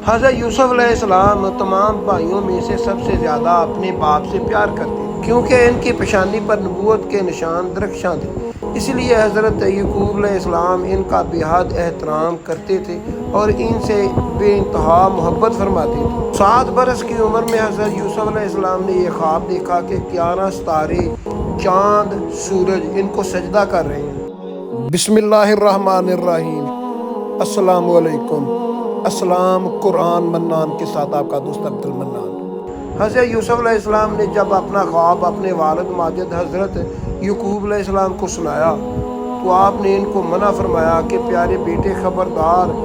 حضرت یوسف علیہ السلام تمام بھائیوں میں سے سب سے زیادہ اپنے باپ سے پیار کرتے تھے، کیونکہ ان کی پیشانی پر نبوت کے نشان درخشاں تھے۔ اس لیے حضرت یعقوب علیہ السلام ان کا بے حد احترام کرتے تھے اور ان سے بے انتہا محبت فرماتے تھے۔ 7 برس کی عمر میں حضرت یوسف علیہ السلام نے یہ خواب دیکھا کہ 11 ستارے، چاند، سورج ان کو سجدہ کر رہے ہیں۔ بسم اللہ الرحمن الرحیم۔ السلام علیکم۔ السلام قرآن منان کے ساتھ آپ کا دوست عبد المنان۔ حضرت یوسف علیہ السلام نے جب اپنا خواب اپنے والد ماجد حضرت یعقوب علیہ السلام کو سنایا تو آپ نے ان کو منع فرمایا کہ پیارے بیٹے خبردار،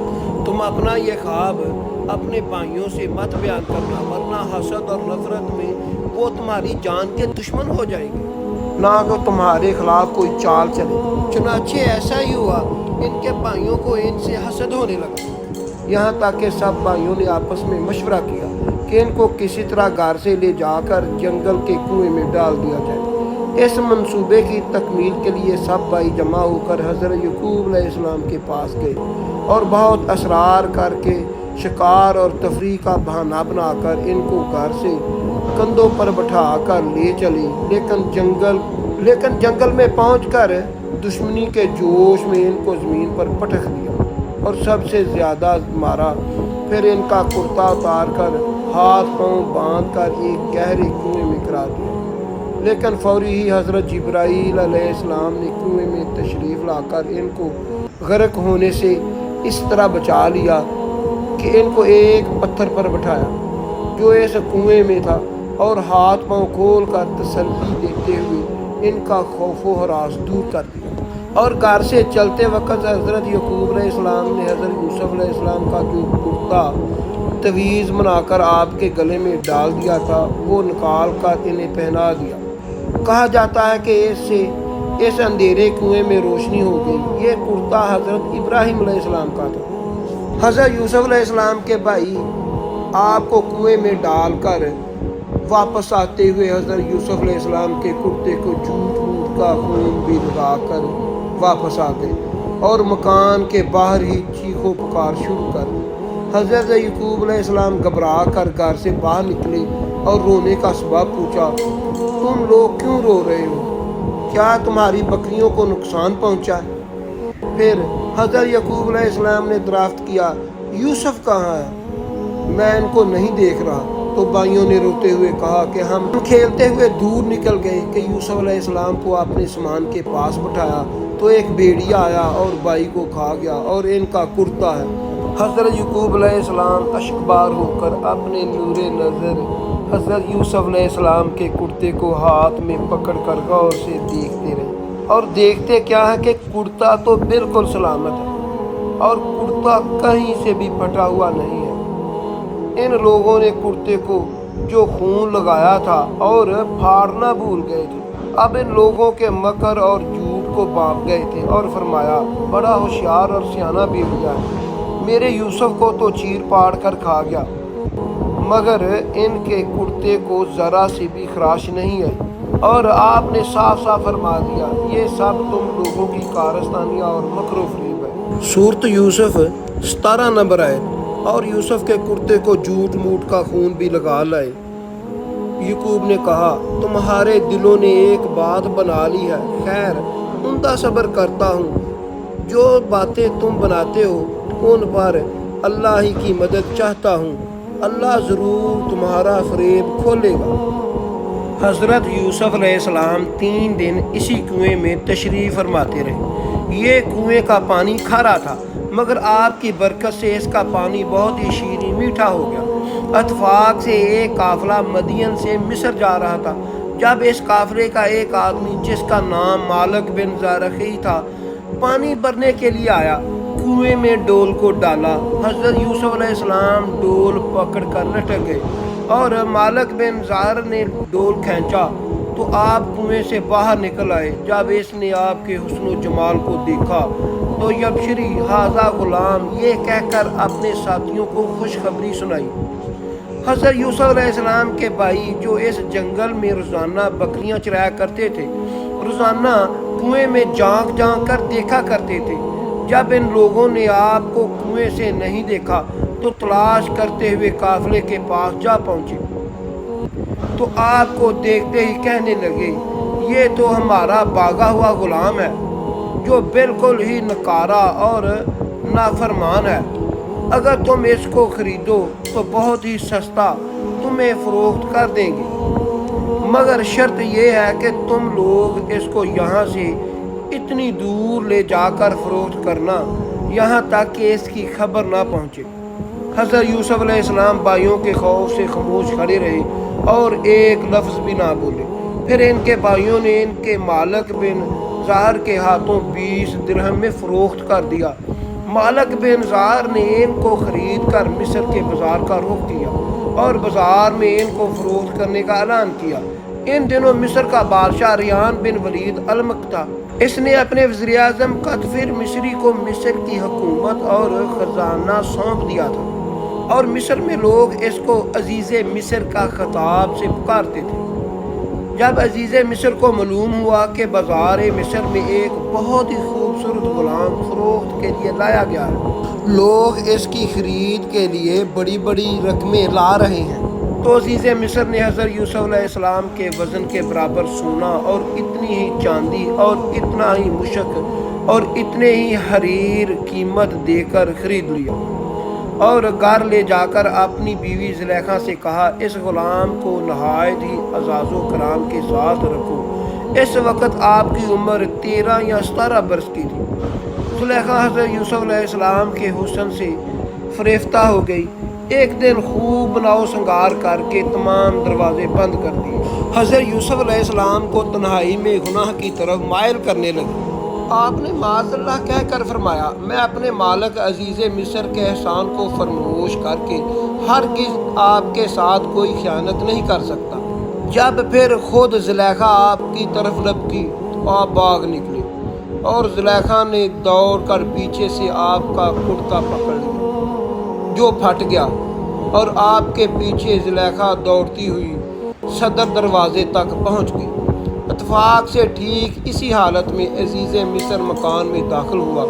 تم اپنا یہ خواب اپنے بھائیوں سے مت بیان کرنا، ورنہ حسد اور نفرت میں وہ تمہاری جان کے دشمن ہو جائیں گے، نہ کہ تمہارے خلاف کوئی چال چلے۔ چنانچہ ایسا ہی ہوا، ان کے بھائیوں کو ان سے حسد ہونے لگا، یہاں تک کہ سب بھائیوں نے آپس میں مشورہ کیا کہ ان کو کسی طرح گھر سے لے جا کر جنگل کے کنویں میں ڈال دیا جائے۔ اس منصوبے کی تکمیل کے لیے سب بھائی جمع ہو کر حضرت یعقوب علیہ السلام کے پاس گئے اور بہت اصرار کر کے شکار اور تفریح کا بہانہ بنا کر ان کو گھر سے کندھوں پر بٹھا کر لے چلے، لیکن جنگل میں پہنچ کر دشمنی کے جوش میں ان کو زمین پر پٹک دیا اور سب سے زیادہ مارا۔ پھر ان کا کرتا اتار کر ہاتھ پاؤں باندھ کر ایک گہرے کنویں میں گرا دیا، لیکن فوری ہی حضرت جبرائیل علیہ السلام نے کنویں میں تشریف لا کر ان کو غرق ہونے سے اس طرح بچا لیا کہ ان کو ایک پتھر پر بٹھایا جو اس کنویں میں تھا اور ہاتھ پاؤں کھول کر تسلی دیتے ہوئے ان کا خوف و ہراس دور کر دیا۔ اور گھر سے چلتے وقت حضرت یعقوب علیہ السلام نے حضرت یوسف علیہ السلام کا جو کرتا تویز بنا کر آپ کے گلے میں ڈال دیا تھا وہ نکال کر انہیں پہنا دیا۔ کہا جاتا ہے کہ اس اندھیرے کنویں میں روشنی ہو گئی۔ یہ کرتا حضرت ابراہیم علیہ السلام کا تھا۔ حضرت یوسف علیہ السلام کے بھائی آپ کو کنویں میں ڈال کر واپس آتے ہوئے حضرت یوسف علیہ السلام کے کرتے کو جھوٹ موٹ کا خون بھی لگا کر واپس آ گئے اور مکان کے باہر ہی چیخ و پکار شروع کر دی۔ حضرت یعقوب علیہ السلام گھبرا کر گھر سے باہر نکلے اور رونے کا سبب پوچھا، تم لوگ کیوں رو رہے ہو؟ کیا تمہاری بکریوں کو نقصان پہنچا ہے؟ پھر حضرت یعقوب علیہ السلام نے دریافت کیا، یوسف کہاں ہے؟ میں ان کو نہیں دیکھ رہا۔ تو بھائیوں نے روتے ہوئے کہا کہ ہم کھیلتے ہوئے دور نکل گئے کہ یوسف علیہ السلام کو اپنے سامان کے پاس بٹھایا تو ایک بھیڑیا آیا اور بھائی کو کھا گیا اور ان کا کرتا ہے۔ حضرت یعقوب علیہ السلام اشکبار ہو کر اپنے نور نظر حضرت یوسف علیہ السلام کے کرتے کو ہاتھ میں پکڑ کر غور سے دیکھتے رہے، اور دیکھتے کیا ہے کہ کرتا تو بالکل سلامت ہے اور کرتا کہیں سے بھی پھٹا ہوا نہیں ہے۔ ان لوگوں نے کرتے کو جو خون لگایا تھا اور پھاڑنا بھول گئے تھے، اب ان لوگوں کے مکر اور جھوٹ کو بانپ گئے تھے اور فرمایا، بڑا ہوشیار اور سیانہ بھیڑیا ہے، میرے یوسف کو تو چیر پاڑ کر کھا گیا، مگر ان کے کرتے کو ذرا سی بھی خراش نہیں آئی۔ اور آپ نے صاف صاف فرما دیا، یہ سب تم لوگوں کی کارستانیاں اور مکر و فریب ہے۔ سورۃ یوسف 17 نمبر آیت۔ اور یوسف کے کرتے کو جھوٹ موٹ کا خون بھی لگا لائے۔ یعقوب نے کہا، تمہارے دلوں نے ایک بات بنا لی ہے، خیر عمدہ صبر کرتا ہوں، جو باتیں تم بناتے ہو ان پر اللہ ہی کی مدد چاہتا ہوں، اللہ ضرور تمہارا فریب کھولے گا۔ حضرت یوسف علیہ السلام 3 دن اسی کنویں میں تشریف فرماتے رہے۔ یہ کنویں کا پانی کھارا تھا، مگر آپ کی برکت سے اس کا پانی بہت ہی شیریں میٹھا ہو گیا۔ اتفاق سے ایک قافلہ مدین سے مصر جا رہا تھا، جب اس قافلے کا ایک آدمی جس کا نام مالک بن زرخی تھا پانی بھرنے کے لیے آیا۔ کنویں میں ڈول کو ڈالا، حضرت یوسف علیہ السلام ڈول پکڑ کر لٹک گئے اور مالک بن زر نے ڈول کھینچا تو آپ کنویں سے باہر نکل آئے۔ جب اس نے آپ کے حسن و جمال کو دیکھا تو یبشری ھذا غلام یہ کہہ کر اپنے ساتھیوں کو خوشخبری سنائی۔ حضرت یوسف علیہ السلام کے بھائی جو اس جنگل میں روزانہ بکریاں چرایا کرتے تھے، روزانہ کنویں میں جھانک جھانک کر دیکھا کرتے تھے۔ جب ان لوگوں نے آپ کو کنویں سے نہیں دیکھا تو تلاش کرتے ہوئے قافلے کے پاس جا پہنچے تو آپ کو دیکھتے ہی کہنے لگے یہ تو ہمارا بھاگا ہوا غلام ہے جو بالکل ہی نکارا اور نافرمان ہے۔ اگر تم اس کو خریدو تو بہت ہی سستا تمہیں فروخت کر دیں گے، مگر شرط یہ ہے کہ تم لوگ اس کو یہاں سے اتنی دور لے جا کر فروخت کرنا یہاں تک کہ اس کی خبر نہ پہنچے۔ حضرت یوسف علیہ السلام بھائیوں کے خوف سے خاموش کھڑے رہے اور ایک لفظ بھی نہ بولے۔ پھر ان کے بھائیوں نے ان کے مالک بن زہر کے ہاتھوں 20 درہم میں فروخت کر دیا۔ مالک بن زہر نے ان کو خرید کر مصر کے بازار کا رخ کیا اور بازار میں ان کو فروخت کرنے کا اعلان کیا۔ ان دنوں مصر کا بادشاہ ریان بن ولید الملک تھا۔ اس نے اپنے وزیر اعظم قطفیر مصری کو مصر کی حکومت اور خزانہ سونپ دیا تھا، اور مصر میں لوگ اس کو عزیز مصر کا خطاب سے پکارتے تھے۔ جب عزیز مصر کو معلوم ہوا کہ بازار مصر میں ایک بہت ہی خوبصورت غلام فروخت کے لیے لایا گیا ہے، لوگ اس کی خرید کے لیے بڑی بڑی رقمیں لا رہے ہیں، تو عزیز مصر نے حضرت یوسف علیہ السلام کے وزن کے برابر سونا اور اتنی ہی چاندی اور اتنا ہی مشک اور اتنے ہی حریر قیمت دے کر خرید لیا، اور گھر لے جا کر اپنی بیوی زلیخا سے کہا اس غلام کو نہایت ہی اعزاز و کرام کے ساتھ رکھو۔ اس وقت آپ کی عمر 13 یا 17 برس کی تھی۔ زلیخا حضرت یوسف علیہ السلام کے حسن سے فریفتہ ہو گئی۔ ایک دن خوب بناؤ سنگار کر کے تمام دروازے بند کر دیے۔ حضرت یوسف علیہ السلام کو تنہائی میں گناہ کی طرف مائل کرنے لگی۔ آپ نے معاذ اللہ کہہ کر فرمایا میں اپنے مالک عزیز مصر کے احسان کو فراموش کر کے ہرگز آپ کے ساتھ کوئی خیانت نہیں کر سکتا۔ جب پھر خود زلیخا آپ کی طرف لپکی تو آپ بھاگ نکلے، اور زلیخا نے دوڑ کر پیچھے سے آپ کا کرتا پکڑ لیا جو پھٹ گیا، اور آپ کے پیچھے زلیخا دوڑتی ہوئی صدر دروازے تک پہنچ گئی۔ اتفاق سے ٹھیک اسی حالت میں عزیز مصر مکان میں داخل ہوا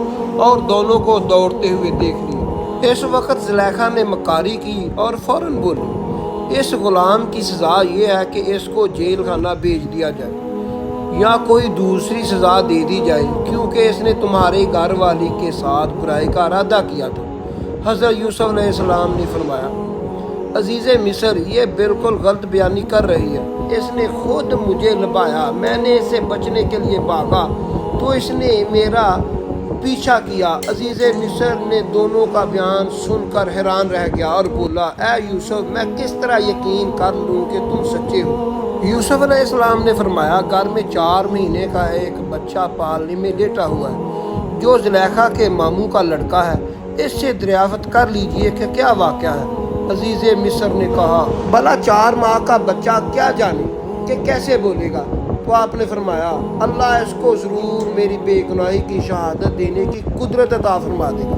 اور دونوں کو دوڑتے ہوئے دیکھ لیا۔ اس وقت زلیخا نے مکاری کی اور فوراً بولی اس غلام کی سزا یہ ہے کہ اس کو جیل خانہ بھیج دیا جائے یا کوئی دوسری سزا دے دی جائے، کیونکہ اس نے تمہارے گھر والی کے ساتھ برائی کا ارادہ کیا تھا۔ حضرت یوسف علیہ السلام نے فرمایا عزیز مصر یہ بالکل غلط بیانی کر رہی ہے، اس نے خود مجھے لبایا، میں نے اسے بچنے کے لیے بھاگا تو اس نے میرا پیچھا کیا۔ عزیز مصر نے دونوں کا بیان سن کر حیران رہ گیا اور بولا اے یوسف میں کس طرح یقین کر لوں کہ تم سچے ہو؟ یوسف علیہ السلام نے فرمایا گھر میں 4 مہینے کا ایک بچہ پالنے میں لیٹا ہوا ہے جو زلیخا کے ماموں کا لڑکا ہے، اس سے دریافت کر لیجئے کہ کیا واقعہ ہے۔ عزیز مصر نے کہا بھلا 4 ماہ کا بچہ کیا جانے کہ کیسے بولے گا؟ تو آپ نے فرمایا اللہ اس کو ضرور میری بے گناہی کی شہادت دینے کی قدرت عطا فرما دے گا،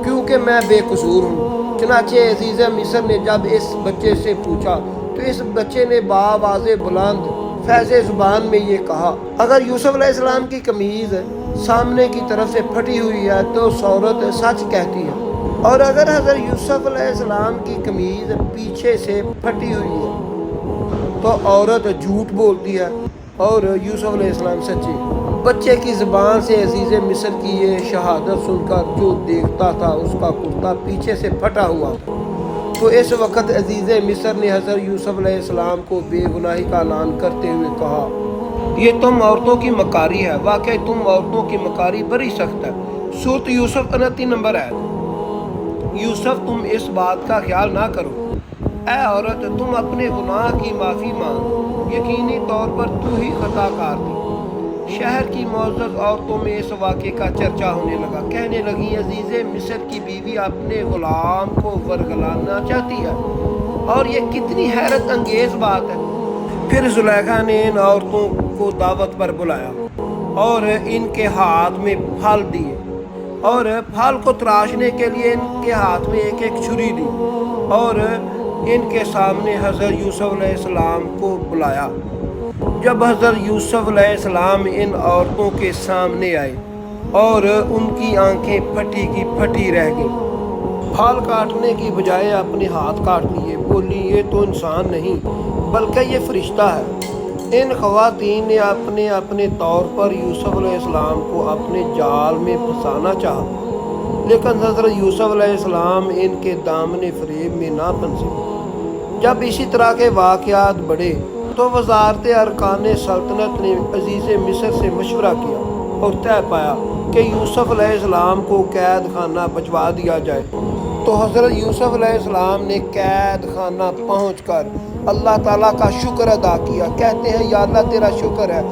کیونکہ میں بے قصور ہوں۔ چنانچہ عزیز مصر نے جب اس بچے سے پوچھا تو اس بچے نے بآواز بلند فیض زبان میں یہ کہا اگر یوسف علیہ السلام کی قمیض سامنے کی طرف سے پھٹی ہوئی ہے تو عورت سچ کہتی ہے، اور اگر حضرت یوسف علیہ السلام کی قمیض پیچھے سے پھٹی ہوئی ہے تو عورت جھوٹ بولتی ہے اور یوسف علیہ السلام سچے۔ بچے کی زبان سے عزیز مصر کی یہ شہادت سن کر جو دیکھتا تھا اس کا کرتا پیچھے سے پھٹا ہوا تھا، تو اس وقت عزیز مصر نے حضرت یوسف علیہ السلام کو بے گناہی کا اعلان کرتے ہوئے کہا یہ تم عورتوں کی مکاری ہے، واقعی تم عورتوں کی مکاری بڑی سخت ہے۔ سورۃ یوسف 29 نمبر ہے۔ یوسف تم اس بات کا خیال نہ کرو، اے عورت تم اپنے گناہ کی معافی مانگ، یقینی طور پر تو ہی خطا کار تھی۔ شہر کی معزز عورتوں میں اس واقعے کا چرچا ہونے لگا، کہنے لگی عزیز مصر کی بیوی اپنے غلام کو ورگلانا چاہتی ہے، اور یہ کتنی حیرت انگیز بات ہے۔ پھر زلیخا نے ان عورتوں کو دعوت پر بلایا اور ان کے ہاتھ میں پھل دیے، اور پھل کو تراشنے کے لیے ان کے ہاتھ میں ایک ایک چھری دی، اور ان کے سامنے حضرت یوسف علیہ السلام کو بلایا۔ جب حضرت یوسف علیہ السلام ان عورتوں کے سامنے آئے اور ان کی آنکھیں پھٹی کی پھٹی رہ گئیں، پھال کاٹنے کی بجائے اپنے ہاتھ کاٹ لیے، بولی یہ تو انسان نہیں بلکہ یہ فرشتہ ہے۔ ان خواتین نے اپنے اپنے طور پر یوسف علیہ السلام کو اپنے جال میں پھنسانا چاہا، لیکن حضرت یوسف علیہ السلام ان کے دامن فریب میں نہ پھنسے۔ جب اسی طرح کے واقعات بڑھے تو وزارت ارکان سلطنت نے عزیز مصر سے مشورہ کیا اور طے پایا کہ یوسف علیہ السلام کو قید خانہ بھجوا دیا جائے۔ تو حضرت یوسف علیہ السلام نے قید خانہ پہنچ کر اللہ تعالیٰ کا شکر ادا کیا۔ کہتے ہیں یا اللہ تیرا شکر ہے،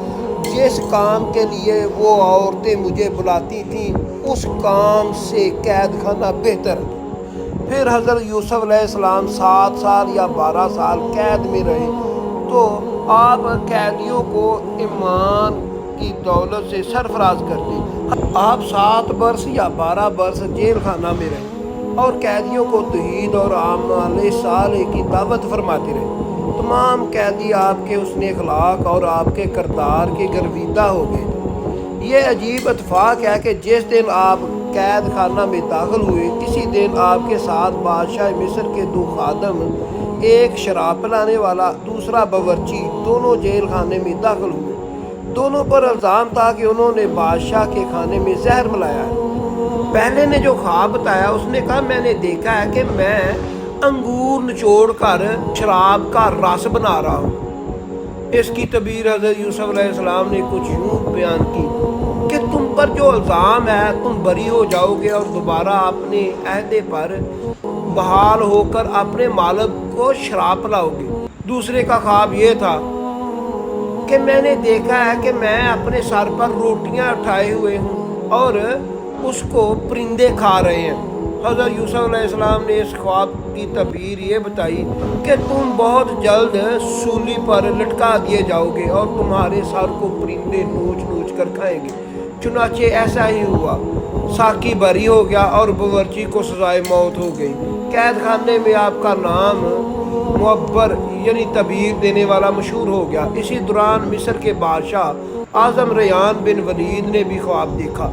جس کام کے لیے وہ عورتیں مجھے بلاتی تھیں اس کام سے قید خانہ بہتر ہے۔ پھر حضرت یوسف علیہ السلام 7 سال یا 12 سال قید میں رہے تو آپ قیدیوں کو ایمان کی دولت سے سرفراز کرتے۔ آپ 7 برس یا 12 برس جیل خانہ میں رہے اور قیدیوں کو توحید اور اعمال صالح کی دعوت فرماتے رہے۔ تمام قیدی آپ کے حسن اخلاق اور آپ کے کردار کے گرویدہ ہو گئے۔ یہ عجیب اتفاق ہے کہ جس دن آپ قید خانہ میں داخل ہوئے اسی دن آپ کے ساتھ بادشاہ مصر کے 2 خادم، ایک شراب پلانے والا دوسرا باورچی، دونوں جیل خانے میں داخل ہوئے۔ دونوں پر الزام تھا کہ انہوں نے بادشاہ کے کھانے میں زہر ملایا ہے۔ پہلے نے جو خواب بتایا اس نے کہا میں نے دیکھا ہے کہ میں انگور نچوڑ کر شراب کا رس بنا رہا ہوں۔ اس کی تعبیر حضرت یوسف علیہ السلام نے کچھ یوں بیان کی کہ تم پر جو الزام ہے تم بری ہو جاؤ گے اور دوبارہ اپنے عہدے پر بحال ہو کر اپنے مالک کو شراب پلاؤ گے۔ دوسرے کا خواب یہ تھا کہ میں نے دیکھا ہے کہ میں اپنے سر پر روٹیاں اٹھائے ہوئے ہوں اور اس کو پرندے کھا رہے ہیں۔ حضرت یوسف علیہ السلام نے اس خواب کی تعبیر یہ بتائی کہ تم بہت جلد سولی پر لٹکا دیے جاؤ گے اور تمہارے سر کو پرندے نوچ نوچ کر کھائیں گے۔ چنانچہ ایسا ہی ہوا، ساقی بری ہو گیا اور باورچی کو سزائے موت ہو گئی۔ قید خانے میں آپ کا نام معبر یعنی تعبیر دینے والا مشہور ہو گیا۔ اسی دوران مصر کے بادشاہ اعظم ریان بن ولید نے بھی خواب دیکھا۔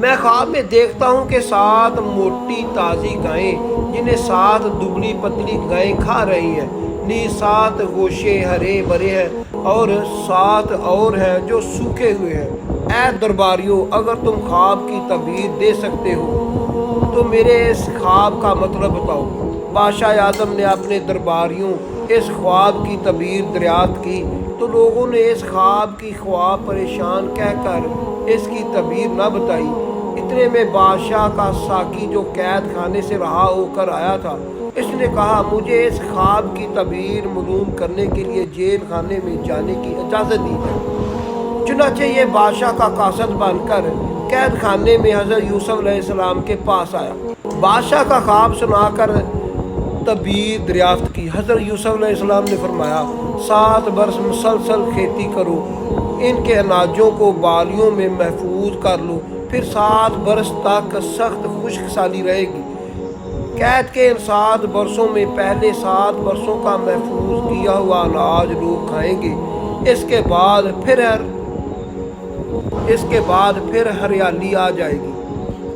میں خواب میں دیکھتا ہوں کہ 7 موٹی تازی گائیں جنہیں 7 دبلی پتلی گائیں کھا رہی ہیں، نیز 7 گوشے ہرے بھرے ہیں اور 7 اور ہیں جو سوکھے ہوئے ہیں۔ اے درباریوں، اگر تم خواب کی تعبیر دے سکتے ہو تو میرے اس خواب کا مطلب بتاؤ۔ بادشاہ اعظم نے اپنے درباریوں اس خواب کی تعبیر دریافت کی تو لوگوں نے اس خواب کی خواب پریشان کہہ کر اس کی تعبیر نہ بتائی۔ اتنے میں بادشاہ کا ساقی جو قید خانے سے رہا ہو کر آیا تھا، اس نے کہا مجھے اس خواب کی تعبیر معلوم کرنے کے لیے جیل خانے میں جانے کی اجازت دی جائے۔ چنانچہ یہ بادشاہ کا قاصد بن کر قید خانے میں حضرت یوسف علیہ السلام کے پاس آیا۔ بادشاہ کا خواب سنا کر تعبیر دریافت کی۔ حضرت یوسف علیہ السلام نے فرمایا 7 برس مسلسل کھیتی کرو، ان کے اناجوں کو بالیوں میں محفوظ کر لو، پھر 7 برس تک سخت خشک سالی رہے گی۔ قید کے ان 7 برسوں میں پہلے 7 برسوں کا محفوظ کیا ہوا اناج لوگ کھائیں گے، اس کے بعد پھر ہریالی آ جائے گی۔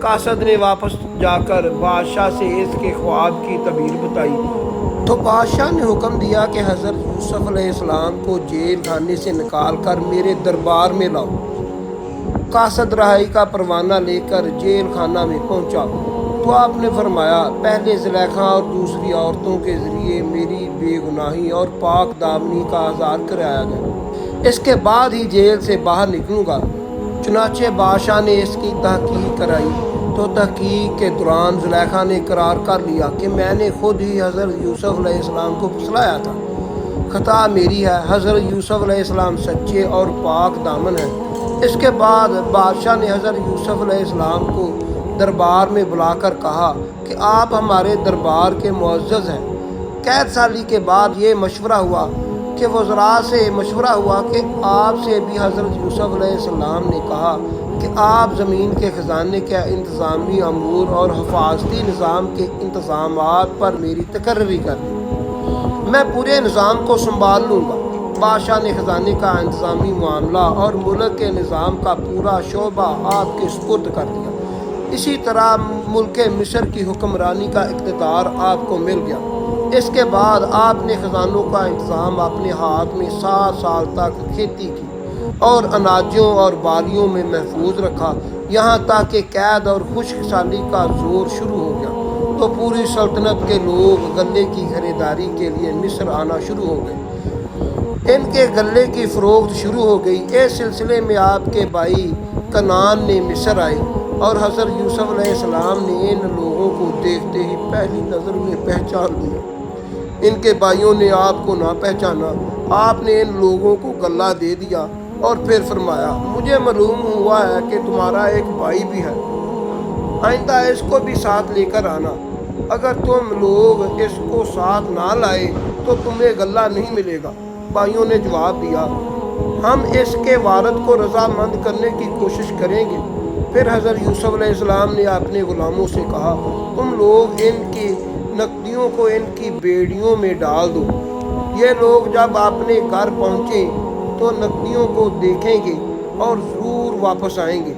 قاصد نے واپس جا کر بادشاہ سے اس کے خواب کی تعبیر بتائی تو بادشاہ نے حکم دیا کہ حضرت یوسف علیہ السلام کو جیل خانے سے نکال کر میرے دربار میں لاؤ۔ قاصد رہائی کا پروانہ لے کر جیل خانہ میں پہنچا تو آپ نے فرمایا پہلے زلیخا اور دوسری عورتوں کے ذریعے میری بے گناہی اور پاک دامنی کا اظہار کرایا گیا، اس کے بعد ہی جیل سے باہر نکلوں گا۔ چنانچہ بادشاہ نے اس کی تحقیق کرائی تو تحقیق کے دوران زلیخا نے اقرار کر لیا کہ میں نے خود ہی حضرت یوسف علیہ السلام کو پھسلایا تھا، خطا میری ہے، حضرت یوسف علیہ السلام سچے اور پاک دامن ہیں۔ اس کے بعد بادشاہ نے حضرت یوسف علیہ السلام کو دربار میں بلا کر کہا کہ آپ ہمارے دربار کے معزز ہیں۔ قید سالی کے بعد یہ مشورہ ہوا کہ وزراء سے مشورہ ہوا کہ آپ سے بھی حضرت یوسف علیہ السلام نے کہا کہ آپ زمین کے خزانے کے انتظامی امور اور حفاظتی نظام کے انتظامات پر میری تقرری کر دیں، میں پورے نظام کو سنبھال لوں گا۔ بادشاہ نے خزانے کا انتظامی معاملہ اور ملک کے نظام کا پورا شعبہ آپ کے سپرد کر دیا۔ اسی طرح ملک مصر کی حکمرانی کا اقتدار آپ کو مل گیا۔ اس کے بعد آپ نے خزانوں کا انتظام اپنے ہاتھ میں 7 سال تک کھیتی کی اور اناجوں اور بالیوں میں محفوظ رکھا، یہاں تک کہ قید اور خشک سالی کا زور شروع ہو گیا تو پوری سلطنت کے لوگ غلے کی خریداری کے لیے مصر آنا شروع ہو گئے۔ ان کے غلے کی فروخت شروع ہو گئی۔ اس سلسلے میں آپ کے بھائی کنعان نے مصر آئے اور حضرت یوسف علیہ السلام نے ان لوگوں کو دیکھتے ہی پہلی نظر میں پہچان لیا۔ ان کے بھائیوں نے آپ کو نہ پہچانا۔ آپ نے ان لوگوں کو غلہ دے دیا اور پھر فرمایا، مجھے معلوم ہوا ہے کہ تمہارا ایک بھائی بھی ہے، آئندہ اس کو بھی ساتھ لے کر آنا۔ اگر تم لوگ اس کو ساتھ نہ لائے تو تمہیں غلہ نہیں ملے گا۔ بھائیوں نے جواب دیا، ہم اس کے والد کو رضامند کرنے کی کوشش کریں گے۔ پھر حضرت یوسف علیہ السلام نے اپنے غلاموں سے کہا، تم لوگ ان کی نقدیوں کو ان کی بیڑیوں میں ڈال دو۔ یہ لوگ جب اپنے گھر پہنچیں تو نقدیوں کو دیکھیں گے اور ضرور واپس آئیں گے۔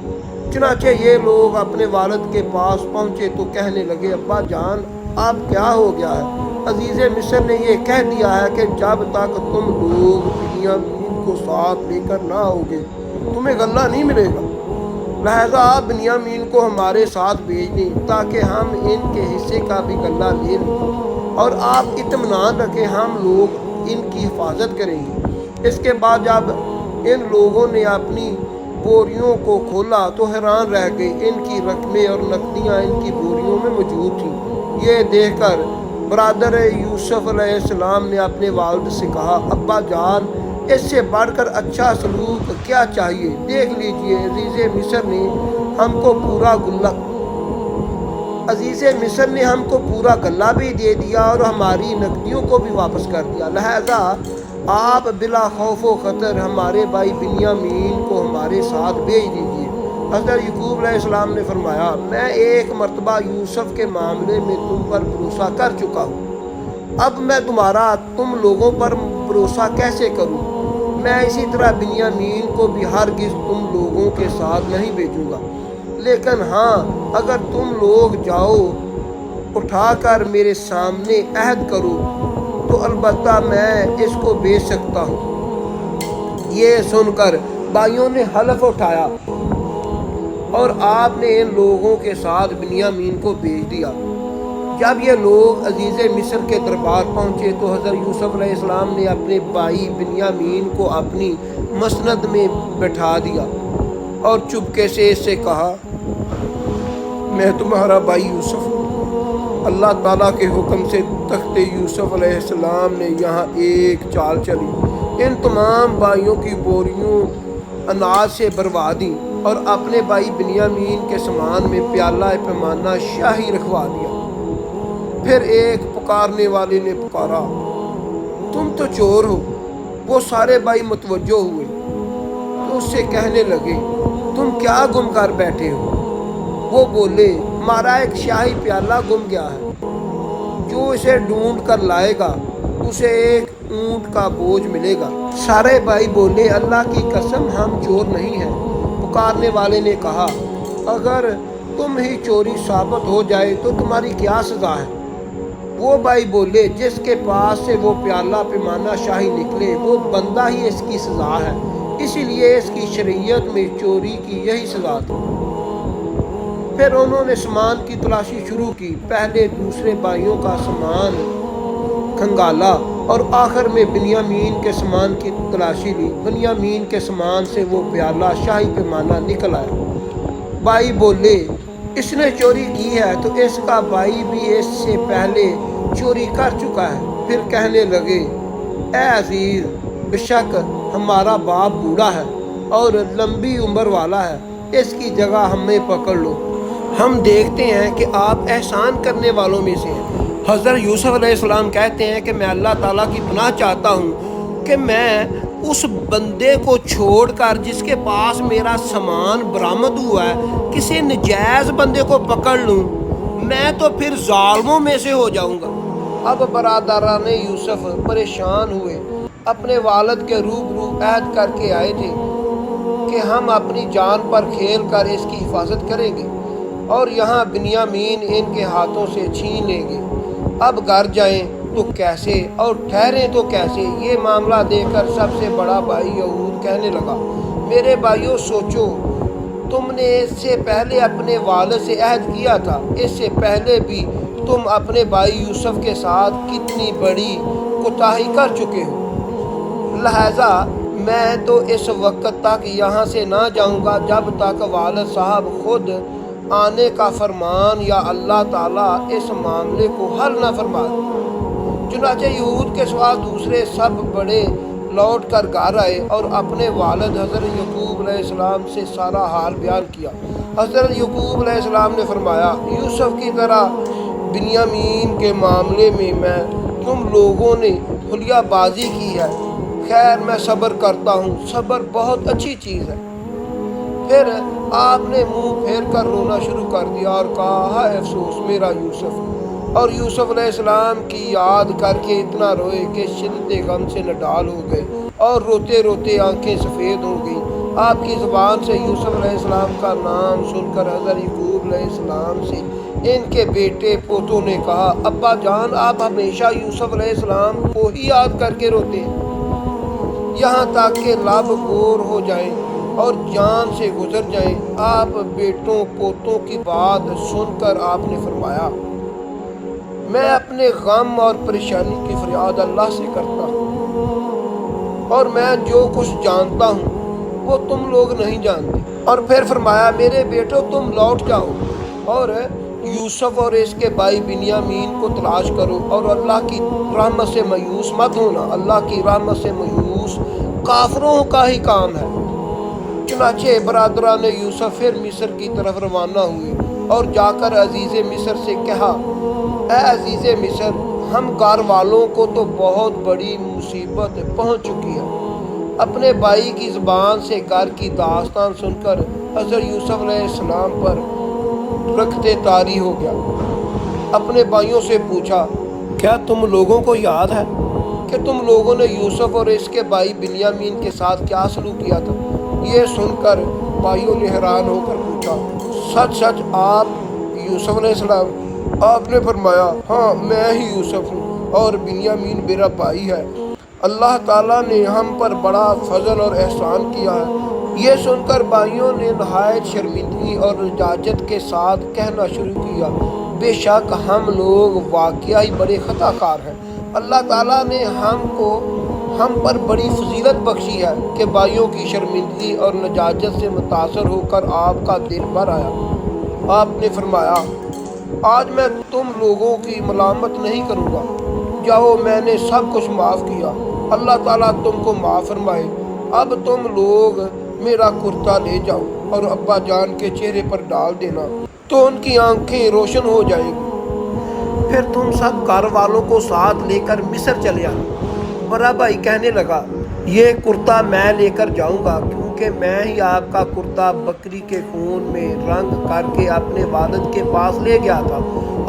چنانچہ یہ لوگ اپنے والد کے پاس پہنچے تو کہنے لگے، ابا جان اب کیا ہو گیا ہے؟ عزیز مصر نے یہ کہہ دیا ہے کہ جب تک تم لوگ بنیامین کو ساتھ لے کر نہ ہوگے تمہیں غلہ نہیں ملے گا، لہذا آپ بنیامین کو ہمارے ساتھ بھیج دیں تاکہ ہم ان کے حصے کا بھی غلہ لے لیں، اور آپ اطمینان رکھیں ہم لوگ ان کی حفاظت کریں گے۔ اس کے بعد جب ان لوگوں نے اپنی بوریوں کو کھولا تو حیران رہ گئے، ان کی رقمیں اور نقدیاں ان کی بوریوں میں موجود تھیں۔ یہ دیکھ کر برادر یوسف علیہ السلام نے اپنے والد سے کہا، ابا جان اس سے بڑھ کر اچھا سلوک کیا چاہیے؟ دیکھ لیجئے عزیز مصر نے ہم کو پورا غلہ بھی دے دیا اور ہماری نقدیوں کو بھی واپس کر دیا، لہذا آپ بلا خوف و خطر ہمارے بھائی بنیامین کو ہمارے ساتھ بھیج دیجیے۔ حضرت یعقوب علیہ السلام نے فرمایا، میں ایک مرتبہ یوسف کے معاملے میں تم پر بھروسہ کر چکا ہوں، اب میں تم لوگوں پر بھروسہ کیسے کروں؟ میں اسی طرح بنیامین کو بھی ہرگز تم لوگوں کے ساتھ نہیں بھیجوں گا، لیکن ہاں اگر تم لوگ جاؤ اٹھا کر میرے سامنے عہد کرو تو البتہ میں اس کو بھیج سکتا ہوں۔ یہ سن کر بھائیوں نے حلف اٹھایا اور آپ نے ان لوگوں کے ساتھ بنیامین کو بھیج دیا۔ جب یہ لوگ عزیز مصر کے دربار پہنچے تو حضرت یوسف علیہ السلام نے اپنے بھائی بنیامین کو اپنی مسند میں بٹھا دیا اور چپکے سے اس سے کہا، میں تمہارا بھائی یوسف ہوں۔ اللہ تعالیٰ کے حکم سے تخت یوسف علیہ السلام نے یہاں ایک چال چلی، ان تمام بھائیوں کی بوریوں اناج سے بھروا دیں اور اپنے بھائی بنیامین کے سامان میں پیالہ پیمانہ شاہی رکھوا دیا۔ پھر ایک پکارنے والے نے پکارا، تم تو چور ہو۔ وہ سارے بھائی متوجہ ہوئے تو اس سے کہنے لگے، تم کیا گم کر بیٹھے ہو؟ وہ بولے، ہمارا ایک شاہی پیالہ گم گیا ہے، جو اسے ڈھونڈ کر لائے گا اسے ایک اونٹ کا بوجھ ملے گا۔ سارے بھائی بولے، اللہ کی قسم ہم چور نہیں ہیں۔ پکارنے والے نے کہا، اگر تم ہی چوری ثابت ہو جائے تو تمہاری کیا سزا ہے؟ وہ بھائی بولے، جس کے پاس سے وہ پیالہ پیمانہ شاہی نکلے وہ بندہ ہی اس کی سزا ہے، اسی لیے اس کی شریعت میں چوری کی یہی سزا تھی۔ پھر انہوں نے سامان کی تلاشی شروع کی، پہلے دوسرے بھائیوں کا سامان کھنگالا اور آخر میں بنیامین کے سامان کی تلاشی لی۔ بنیامین کے سامان سے وہ پیالہ شاہی پیمانہ نکل آیا۔ بھائی بولے، اس نے چوری کی ہے تو اس کا بھائی بھی اس سے پہلے چوری کر چکا ہے۔ پھر کہنے لگے، اے عزیز، بے شک ہمارا باپ بوڑھا ہے اور لمبی عمر والا ہے، اس کی جگہ ہمیں پکڑ لو، ہم دیکھتے ہیں کہ آپ احسان کرنے والوں میں سے ہیں۔ حضرت یوسف علیہ السلام کہتے ہیں کہ میں اللہ تعالیٰ کی پناہ چاہتا ہوں کہ میں اس بندے کو چھوڑ کر جس کے پاس میرا سامان برآمد ہوا ہے کسی نجائز بندے کو پکڑ لوں، میں تو پھر ظالموں میں سے ہو جاؤں گا۔ اب برادران یوسف پریشان ہوئے، اپنے والد کے روبرو عہد کر کے آئے تھے کہ ہم اپنی جان پر کھیل کر اس کی حفاظت کریں گے، اور یہاں بنیامین ان کے ہاتھوں سے چھین لیں گے۔ اب گھر جائیں تو کیسے اور ٹھہریں تو کیسے؟ یہ معاملہ دیکھ کر سب سے بڑا بھائی یہود کہنے لگا، میرے بھائیوں سوچو، تم نے اس سے پہلے اپنے والد سے عہد کیا تھا، اس سے پہلے بھی تم اپنے بھائی یوسف کے ساتھ کتنی بڑی کوتاہی کر چکے ہو، لہذا میں تو اس وقت تک یہاں سے نہ جاؤں گا جب تک والد صاحب خود آنے کا فرمان یا اللہ تعالیٰ اس معاملے کو حل نہ فرما دے۔ چنانچہ یہود کے سوا دوسرے سب بڑے لوٹ کر گھر آئے اور اپنے والد حضرت یعقوب علیہ السلام سے سارا حال بیان کیا۔ حضرت یعقوب علیہ السلام نے فرمایا، یوسف کی طرح بنیامین کے معاملے میں تم لوگوں نے حلیہ بازی کی ہے، خیر میں صبر کرتا ہوں، صبر بہت اچھی چیز ہے۔ پھر آپ نے منہ پھیر کر رونا شروع کر دیا اور کہا، ہائے افسوس میرا یوسف، اور یوسف علیہ السلام کی یاد کر کے اتنا روئے کہ شدت غم سے نڈال ہو گئے اور روتے روتے آنکھیں سفید ہو گئیں۔ آپ کی زبان سے یوسف علیہ السلام کا نام سن کر حضرت یعقوب علیہ السلام سے ان کے بیٹے پوتوں نے کہا، ابا جان آپ ہمیشہ یوسف علیہ السلام کو ہی یاد کر کے روتے ہیں، یہاں تک کہ لب گور ہو جائیں اور جان سے گزر جائیں۔ آپ بیٹوں پوتوں کی بات سن کر آپ نے فرمایا، میں اپنے غم اور پریشانی کی فریاد اللہ سے کرتا ہوں، اور میں جو کچھ جانتا ہوں وہ تم لوگ نہیں جانتے۔ اور پھر فرمایا، میرے بیٹوں تم لوٹ جاؤ اور یوسف اور اس کے بھائی بنیامین کو تلاش کرو، اور اللہ کی رحمت سے مایوس مت ہونا، اللہ کی رحمت سے مایوس کافروں کا ہی کام ہے۔ چنانچہ برادران یوسف پھر مصر کی طرف روانہ ہوئے اور جا کر عزیز مصر سے کہا، اے عزیز مصر، ہم گھر والوں کو تو بہت بڑی مصیبت پہنچ چکی ہے۔ اپنے بھائی کی زبان سے گھر کی داستان سن کر حضرت یوسف علیہ السلام پر رکھتے طاری ہو گیا۔ اپنے بھائیوں سے پوچھا، کیا تم لوگوں کو یاد ہے کہ تم لوگوں نے یوسف اور اس کے بھائی بنیامین کے ساتھ کیا سلوک کیا تھا؟ یہ سن کر بھائیوں نے حیران ہو کر پوچھا، سچ سچ آپ یوسف علیہ السلام؟ آپ نے فرمایا، ہاں میں ہی یوسف ہوں اور بنیامین میرا بھائی ہے، اللہ تعالیٰ نے ہم پر بڑا فضل اور احسان کیا ہے۔ یہ سن کر بھائیوں نے نہایت شرمندگی اور لجاجت کے ساتھ کہنا شروع کیا، بے شک ہم لوگ واقعی بڑے خطا کار ہیں، اللہ تعالیٰ نے ہم پر بڑی فضیلت بخشی ہے کہ بھائیوں کی شرمندگی اور لجاجت سے متاثر ہو کر آپ کا دل بھر آیا۔ آپ نے فرمایا، آج میں تم لوگوں کی ملامت نہیں کروں گا، جاؤ میں نے سب کچھ معاف کیا، اللہ تعالیٰ تم کو معاف فرمائے۔ اب تم لوگ میرا کرتا لے جاؤ اور ابا جان کے چہرے پر ڈال دینا تو ان کی آنکھیں روشن ہو جائیں گی، پھر تم سب گھر والوں کو ساتھ لے کر مصر چلے آنا۔ بڑا بھائی کہنے لگا، یہ کرتا میں لے کر جاؤں گا، کیونکہ میں ہی آپ کا کرتا بکری کے خون میں رنگ کر کے اپنے والد کے پاس لے گیا تھا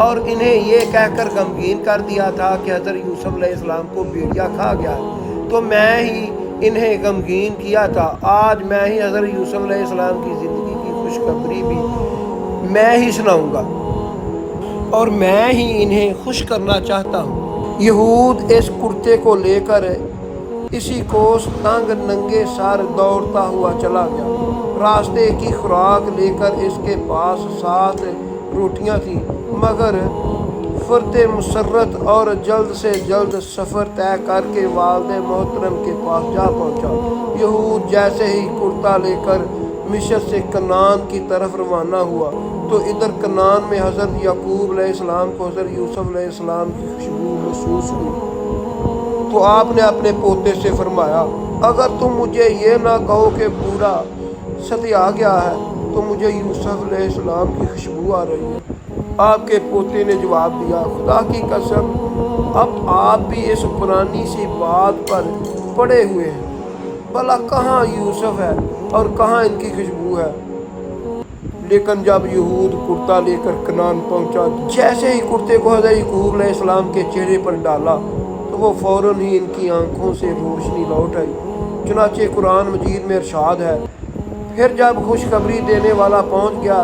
اور انہیں یہ کہہ کر غمگین کر دیا تھا کہ حضرت یوسف علیہ السلام کو بھیڑیا کھا گیا ہے، تو میں ہی انہیں غمگین کیا تھا۔ آج میں ہی حضرت یوسف علیہ السلام کی زندگی کی خوشخبری بھی میں ہی سناؤں گا اور میں ہی انہیں خوش کرنا چاہتا ہوں۔ یہود اس کرتے کو لے کر اسی کوس تنگ ننگے سر دوڑتا ہوا چلا گیا۔ راستے کی خوراک لے کر اس کے پاس 7 روٹیاں تھیں، مگر فرط مسرت اور جلد سے جلد سفر طے کر کے والد محترم کے پاس جا پہنچا۔ یہود جیسے ہی کرتا لے کر مصر سے کنعان کی طرف روانہ ہوا تو ادھر کنعان میں حضرت یعقوب علیہ السلام کو حضرت یوسف علیہ السلام کی خوشبو محسوس ہوئی، تو آپ نے اپنے پوتے سے فرمایا، اگر تم مجھے یہ نہ کہو کہ بوڑھا ستیا گیا ہے تو مجھے یوسف علیہ السلام کی خوشبو آ رہی ہے۔ آپ کے پوتے نے جواب دیا، خدا کی قسم اب آپ بھی اس پرانی سی بات پر پڑے ہوئے ہیں، بھلا کہاں یوسف ہے اور کہاں ان کی خوشبو ہے؟ لیکن جب یہود کرتا لے کر کنعان پہنچا، جیسے ہی کرتے کو حضرت یعقوب علیہ السلام کے چہرے پر ڈالا تو وہ فوراً ہی ان کی آنکھوں سے روشنی لوٹ آئی۔ چنانچہ قرآن مجید میں ارشاد ہے، پھر جب خوشخبری دینے والا پہنچ گیا